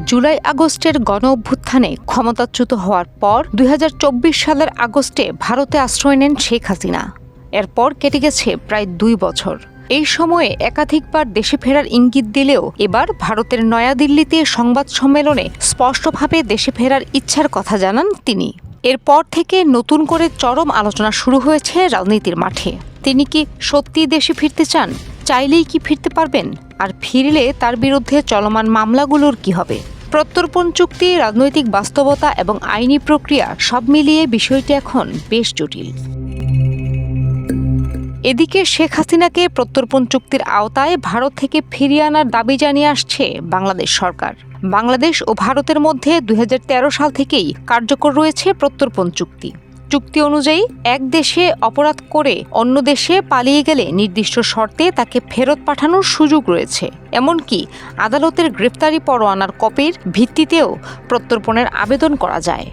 জুলাই আগস্টের গণ-অভ্যুত্থানে ক্ষমতাচ্যুত হওয়ার পর ২০২৪ সালের আগস্টে ভারতে আশ্রয় নেন শেখ হাসিনা। এরপর কেটে গেছে প্রায় ২ বছর। এই সময়ে একাধিকবার দেশে ফেরার ইঙ্গিত দিলেও এবার ভারতের নয়াদিল্লিতে সংবাদ সম্মেলনে স্পষ্টভাবে দেশে ফেরার ইচ্ছার কথা জানান তিনি। এরপর থেকে নতুন করে চরম আলোচনা শুরু হয়েছে রাজনীতির মাঠে। তিনি কি সত্যিই দেশে ফিরতে চান? চাইলেই কি ফিরতে পারবেন? আর ফিরলে তার বিরুদ্ধে চলমান মামলাগুলোর কি হবে? প্রত্যর্পণ চুক্তি, রাজনৈতিক বাস্তবতা এবং আইনি প্রক্রিয়া সব মিলিয়ে বিষয়টি এখন বেশ জটিল। এদিকে শেখ হাসিনাকে প্রত্যর্পণ চুক্তির আওতায় ভারত থেকে ফিরিয়ে আনার দাবি জানিয়ে আসছে বাংলাদেশ সরকার। বাংলাদেশ ও ভারতের মধ্যে ২০১৩ সাল থেকেই কার্যকর রয়েছে প্রত্যর্পণ চুক্তি। চুক্তি অনুযায়ী এক দেশে অপরাধ করে অন্য দেশে পালিয়ে গেলে নির্দিষ্ট শর্তে তাকে ফেরত পাঠানোর সুযোগ রয়েছে। এমনকি আদালতের গ্রেফতারি পরোয়ানার কপির ভিত্তিতেও প্রত্যর্পণের আবেদন করা যায়।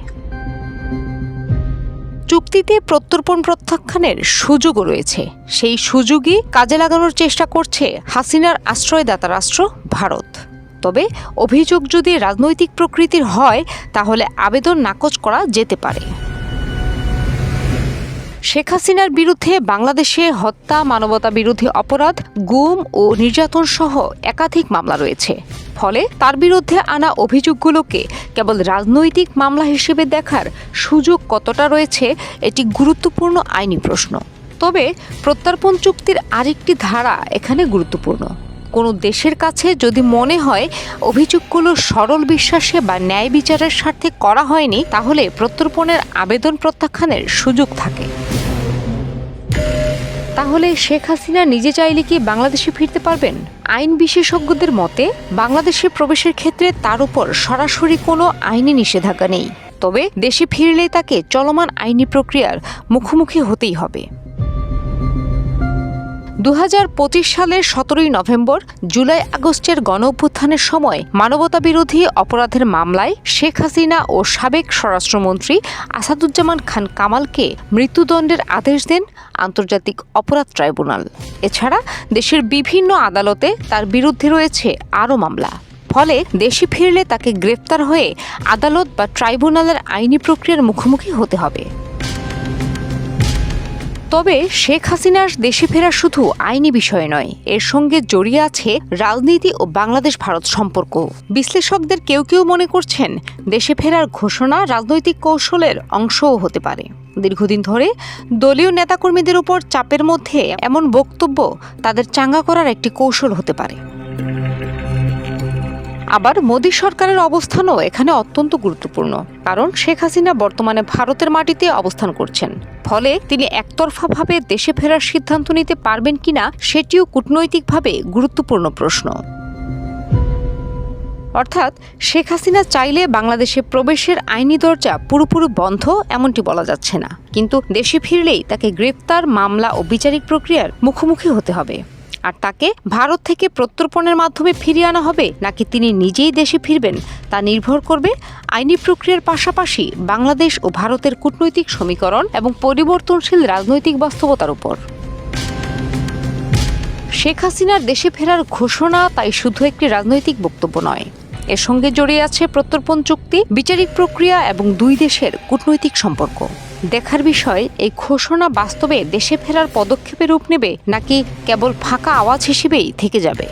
চুক্তিতে প্রত্যর্পণ প্রত্যাখ্যানের সুযোগও রয়েছে। সেই সুযোগই কাজে লাগানোর চেষ্টা করছে হাসিনার আশ্রয়দাতা রাষ্ট্র ভারত। তবে অভিযোগ যদি রাজনৈতিক প্রকৃতির হয় তাহলে আবেদন নাকচ করা যেতে পারে। শেখ হাসিনার বিরুদ্ধে বাংলাদেশে হত্যা, মানবতাবিরোধী অপরাধ, গুম ও নির্যাতন সহ একাধিক মামলা রয়েছে। ফলে তার বিরুদ্ধে আনা অভিযোগগুলোকে কেবল রাজনৈতিক মামলা হিসেবে দেখার সুযোগ কতটা রয়েছে, এটি গুরুত্বপূর্ণ আইনি প্রশ্ন। তবে প্রত্যর্পণ চুক্তির আরেকটি ধারা এখানে গুরুত্বপূর্ণ। কোনো দেশের কাছে যদি মনে হয় অভিযোগগুলো সরল বিশ্বাসে বা ন্যায় বিচারের স্বার্থে করা হয়নি, তাহলে প্রত্যর্পণের আবেদন প্রত্যাখ্যানের সুযোগ থাকে। তাহলে শেখ হাসিনা নিজে চাইলে কি বাংলাদেশে ফিরতে পারবেন? আইন বিশেষজ্ঞদের মতে বাংলাদেশে প্রবেশের ক্ষেত্রে তার উপর সরাসরি কোনো আইনি নিষেধাজ্ঞা নেই। তবে দেশে ফিরলে তাকে চলমান আইনি প্রক্রিয়ার মুখোমুখি হতেই হবে। ২০২৫ সালের ১৭ই নভেম্বর জুলাই আগস্টের গণ-অভ্যুত্থানের সময় মানবতাবিরোধী অপরাধের মামলায় শেখ হাসিনা ও সাবেক স্বরাষ্ট্রমন্ত্রী আসাদুজ্জামান খান কামালকে মৃত্যুদণ্ডের আদেশ দেন আন্তর্জাতিক অপরাধ ট্রাইব্যুনাল। এছাড়া দেশের বিভিন্ন আদালতে তার বিরুদ্ধে রয়েছে আরও মামলা। ফলে দেশে ফিরলে তাকে গ্রেফতার হয়ে আদালত বা ট্রাইব্যুনালের আইনি প্রক্রিয়ার মুখোমুখি হতে হবে। তবে শেখ হাসিনার দেশে ফেরা শুধু আইনি বিষয় নয়, এর সঙ্গে জড়িয়ে আছে রাজনীতি ও বাংলাদেশ ভারত সম্পর্ক। বিশ্লেষকদের কেউ কেউ মনে করছেন দেশে ফেরার ঘোষণা রাজনৈতিক কৌশলের অংশও হতে পারে। দীর্ঘদিন ধরে দলীয় নেতাকর্মীদের উপর চাপের মধ্যে এমন বক্তব্য তাদের চাঙ্গা করার একটি কৌশল হতে পারে। আবার মোদী সরকারের অবস্থানও এখানে অত্যন্ত গুরুত্বপূর্ণ, কারণ শেখ হাসিনা বর্তমানে ভারতের মাটিতে অবস্থান করছেন। ফলে তিনি একতরফাভাবে দেশে ফেরার সিদ্ধান্ত নিতে পারবেন কিনা সেটিও কূটনৈতিকভাবে গুরুত্বপূর্ণ প্রশ্ন। অর্থাৎ শেখ হাসিনা চাইলে বাংলাদেশে প্রবেশের আইনি দরজা পুরোপুরি বন্ধ এমনটি বলা যাচ্ছে না, কিন্তু দেশে ফিরলেই তাকে গ্রেফতার, মামলা ও বিচারিক প্রক্রিয়ার মুখোমুখি হতে হবে। আর তাকে ভারত থেকে প্রত্যর্পণের মাধ্যমে ফিরিয়ে আনা হবে নাকি তিনি নিজেই দেশে ফিরবেন, তা নির্ভর করবে আইনি প্রক্রিয়ার পাশাপাশি বাংলাদেশ ও ভারতের কূটনৈতিক সমীকরণ এবং পরিবর্তনশীল রাজনৈতিক বাস্তবতার উপর। শেখ হাসিনার দেশে ফেরার ঘোষণা তাই শুধু একটি রাজনৈতিক বক্তব্য নয়, এর সঙ্গে জড়িয়ে আছে প্রত্যর্পণ চুক্তি, বিচারিক প্রক্রিয়া এবং দুই দেশের কূটনৈতিক সম্পর্ক। দেখার বিষয় এই ঘোষণা বাস্তবে দেশে ফেরার পদক্ষেপে রূপ নেবে নাকি কেবল ফাঁকা আওয়াজ হিসেবেই থেকে যাবে।